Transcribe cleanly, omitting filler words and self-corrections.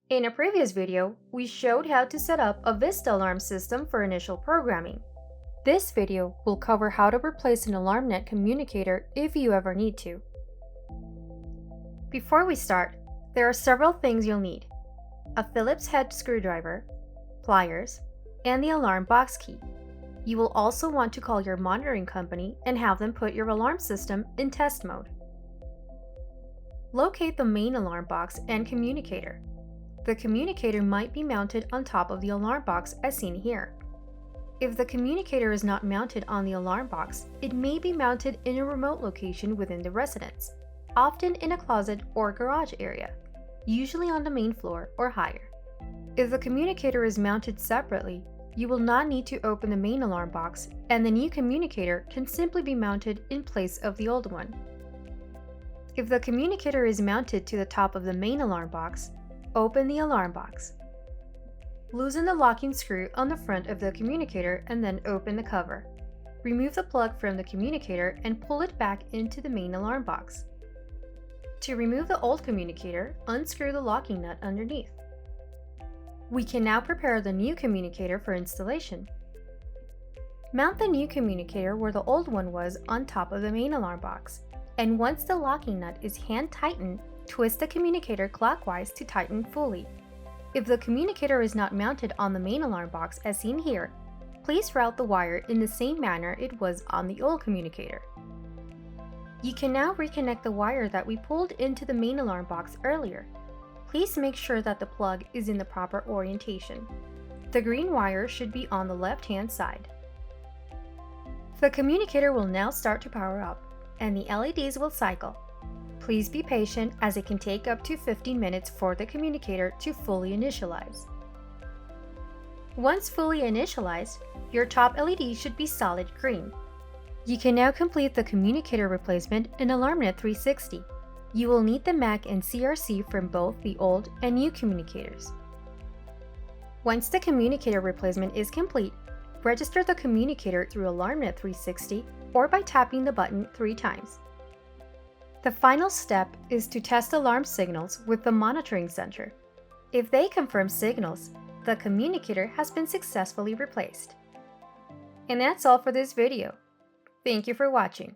In a previous video, we showed how to set up a Vista alarm system for initial programming. This video will cover how to replace an AlarmNet communicator if you ever need to. Before we start, there are several things you'll need: a Phillips head screwdriver, pliers, and the alarm box key. You will also want to call your monitoring company and have them put your alarm system in test mode. Locate the main alarm box and communicator. The communicator might be mounted on top of the alarm box as seen here. If the communicator is not mounted on the alarm box, it may be mounted in a remote location within the residence, often in a closet or garage area, usually on the main floor or higher. If the communicator is mounted separately, you will not need to open the main alarm box, and the new communicator can simply be mounted in place of the old one. If the communicator is mounted to the top of the main alarm box, open the alarm box. Loosen the locking screw on the front of the communicator and then open the cover. Remove the plug from the communicator and pull it back into the main alarm box. To remove the old communicator, unscrew the locking nut underneath. We can now prepare the new communicator for installation. Mount the new communicator where the old one was on top of the main alarm box, and once the locking nut is hand tightened, twist the communicator clockwise to tighten fully. If the communicator is not mounted on the main alarm box as seen here, please route the wire in the same manner it was on the old communicator. You can now reconnect the wire that we pulled into the main alarm box earlier. Please make sure that the plug is in the proper orientation. The green wire should be on the left-hand side. The communicator will now start to power up, and the LEDs will cycle. Please be patient as it can take up to 15 minutes for the communicator to fully initialize. Once fully initialized, your top LED should be solid green. You can now complete the communicator replacement in AlarmNet 360. You will need the MAC and CRC from both the old and new communicators. Once the communicator replacement is complete, register the communicator through AlarmNet 360 or by tapping the button 3 times. The final step is to test alarm signals with the monitoring center. If they confirm signals, the communicator has been successfully replaced. And that's all for this video. Thank you for watching.